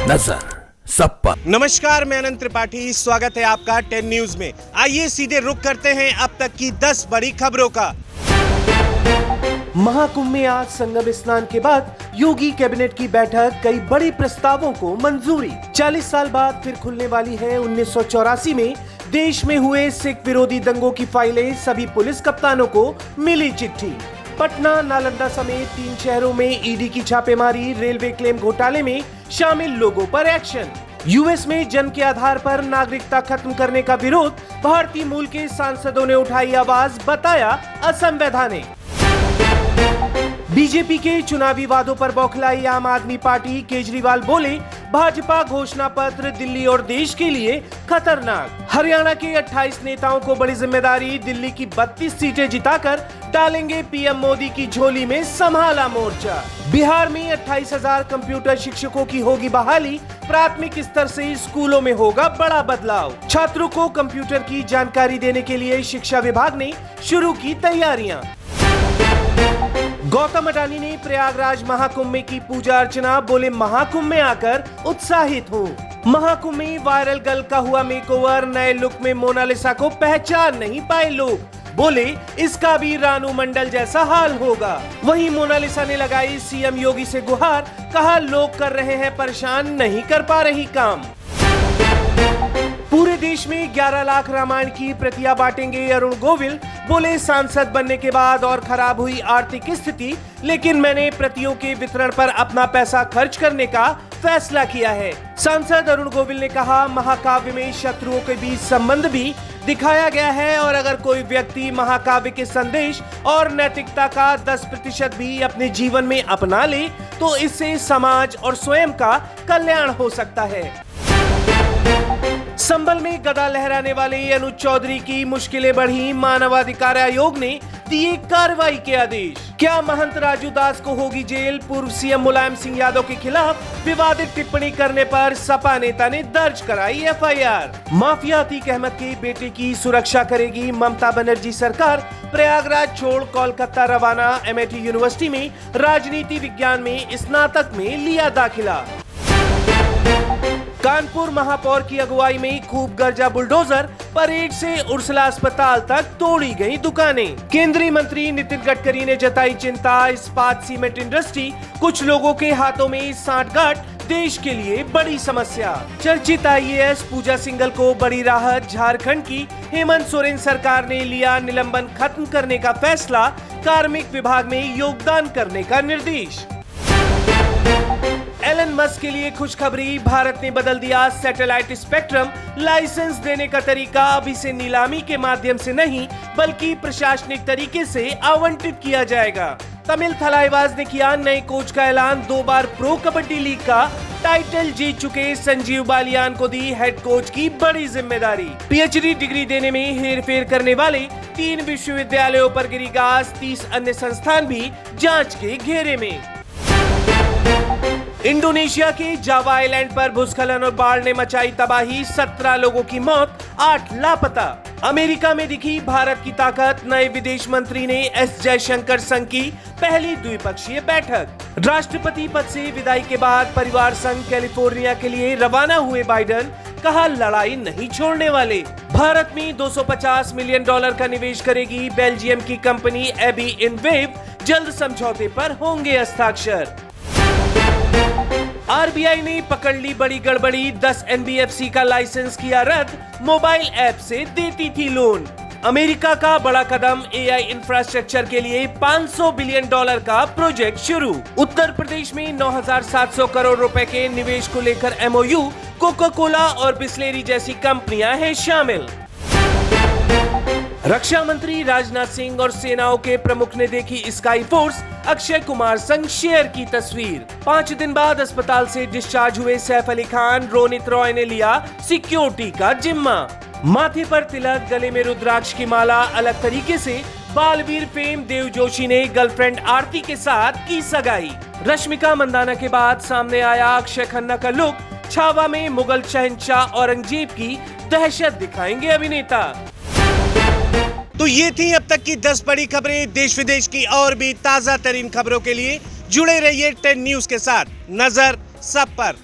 नजर सब पर। नमस्कार, मैं अनंत त्रिपाठी, स्वागत है आपका 10 न्यूज में। आइए सीधे रुख करते हैं अब तक की 10 बड़ी खबरों का। महाकुंभ में आज संगम स्नान के बाद योगी कैबिनेट की बैठक, कई बड़े प्रस्तावों को मंजूरी। 40 साल बाद फिर खुलने वाली है 1984 में देश में हुए सिख विरोधी दंगों की फाइलें, सभी पुलिस कप्तानों को मिली चिट्ठी। पटना, नालंदा समेत 3 शहरों में ईडी की छापेमारी, रेलवे क्लेम घोटाले में शामिल लोगों पर एक्शन। यूएस में जन्म के आधार पर नागरिकता खत्म करने का विरोध, भारतीय मूल के सांसदों ने उठाई आवाज, बताया असंवैधानिक। बीजेपी के चुनावी वादों पर बौखलाई आम आदमी पार्टी, केजरीवाल बोले भाजपा घोषणा पत्र दिल्ली और देश के लिए खतरनाक। हरियाणा के 28 नेताओं को बड़ी जिम्मेदारी, दिल्ली की 32 सीटें जिताकर डालेंगे पीएम मोदी की झोली में संभाला मोर्चा। बिहार में 28,000 कंप्यूटर शिक्षकों की होगी बहाली, प्राथमिक स्तर से स्कूलों में होगा बड़ा बदलाव। छात्रों को कंप्यूटर की जानकारी देने के लिए शिक्षा विभाग ने शुरू की तैयारियां। गौतम अडानी ने प्रयागराज महाकुंभ में की पूजा अर्चना, बोले महाकुंभ में आकर उत्साहित हूँ। महाकुंभ में वायरल गर्ल का हुआ मेकओवर, नए लुक में मोनालिसा को पहचान नहीं पाए लोग, बोले इसका भी रानू मंडल जैसा हाल होगा। वहीं मोनालिसा ने लगाई सीएम योगी से गुहार, कहा लोग कर रहे हैं परेशान, नहीं कर पा रही काम। पूरे देश में 11 लाख रामायण की प्रतियां बांटेंगे अरुण गोविल, बोले सांसद बनने के बाद और खराब हुई आर्थिक स्थिति, लेकिन मैंने प्रतियों के वितरण पर अपना पैसा खर्च करने का फैसला किया है। सांसद अरुण गोविल ने कहा महाकाव्य में शत्रुओं के बीच संबंध भी दिखाया गया है और अगर कोई व्यक्ति महाकाव्य के संदेश और नैतिकता का 10% भी अपने जीवन में अपना ले तो इससे समाज और स्वयं का कल्याण हो सकता है। संभल में गदा लहराने वाले अनुज चौधरी की मुश्किलें बढ़ी, मानवाधिकार आयोग ने दिए कार्रवाई के आदेश। क्या महंत राजू दास को होगी जेल? पूर्व सीएम मुलायम सिंह यादव के खिलाफ विवादित टिप्पणी करने पर सपा नेता ने दर्ज कराई एफआईआर। माफिया अतीक अहमद के बेटे की सुरक्षा करेगी ममता बनर्जी सरकार, प्रयागराज छोड़ कोलकाता रवाना, एमआईटी यूनिवर्सिटी में राजनीति विज्ञान में स्नातक में लिया दाखिला। कानपुर महापौर की अगुवाई में खूब गरजा बुलडोजर, परेड से उर्सला अस्पताल तक तोड़ी गई दुकानें। केंद्रीय मंत्री नितिन गडकरी ने जताई चिंता, इस्पात सीमेंट इंडस्ट्री कुछ लोगों के हाथों में सांठगांठ, देश के लिए बड़ी समस्या। चर्चित आईएएस पूजा सिंघल को बड़ी राहत, झारखंड की हेमंत सोरेन सरकार ने लिया निलंबन खत्म करने का फैसला, कार्मिक विभाग में योगदान करने का निर्देश। एलन मस्क के लिए खुशखबरी, भारत ने बदल दिया सैटेलाइट स्पेक्ट्रम, लाइसेंस देने का तरीका अब इसे नीलामी के माध्यम से नहीं बल्कि प्रशासनिक तरीके से आवंटित किया जाएगा। तमिल थलाईवाज ने किया नए कोच का ऐलान, 2 बार प्रो कबड्डी लीग का टाइटल जीत चुके संजीव बालियान को दी हेड कोच की बड़ी जिम्मेदारी। पीएचडी डिग्री देने में हेरफेर करने वाले 3 विश्वविद्यालयों पर गिरी गाज, 30 अन्य संस्थान भी जांच के घेरे में। इंडोनेशिया के जावा आइलैंड पर भूस्खलन और बाढ़ ने मचाई तबाही, 17 लोगों की मौत, 8 लापता। अमेरिका में दिखी भारत की ताकत, नए विदेश मंत्री ने एस जयशंकर संग की पहली द्विपक्षीय बैठक। राष्ट्रपति पद से विदाई के बाद परिवार संग कैलिफोर्निया के लिए रवाना हुए बाइडेन, कहा लड़ाई नहीं छोड़ने वाले। भारत में $250 मिलियन का निवेश करेगी बेल्जियम की कंपनी एबी इनवेव, जल्द समझौते पर होंगे हस्ताक्षर। आरबीआई ने पकड़ ली बड़ी गड़बड़ी, 10 एनबीएफसी का लाइसेंस किया रद्द, मोबाइल ऐप से देती थी लोन। अमेरिका का बड़ा कदम, एआई इंफ्रास्ट्रक्चर के लिए $500 बिलियन का प्रोजेक्ट शुरू। उत्तर प्रदेश में 9,700 करोड़ रुपए के निवेश को लेकर एमओयू, कोका कोला और बिस्लेरी जैसी कंपनियां हैं शामिल। रक्षा मंत्री राजनाथ सिंह और सेनाओं के प्रमुख ने देखी स्काई फोर्स, अक्षय कुमार संग शेयर की तस्वीर। 5 दिन बाद अस्पताल से डिस्चार्ज हुए सैफ अली खान, रोनित रॉय ने लिया सिक्योरिटी का जिम्मा। माथे पर तिलक, गले में रुद्राक्ष की माला, अलग तरीके से बालवीर फेम देव जोशी ने गर्लफ्रेंड आरती के साथ की सगाई। रश्मिका मंदाना के बाद सामने आया अक्षय खन्ना का लुक, छावा में मुगल शहंशाह औरंगजेब की दहशत दिखाएंगे अभिनेता। तो ये थी अब तक की 10 बड़ी खबरें। देश विदेश की और भी ताजा तरीन खबरों के लिए जुड़े रहिए 10 न्यूज के साथ। नजर सब पर।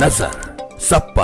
नजर सब पर।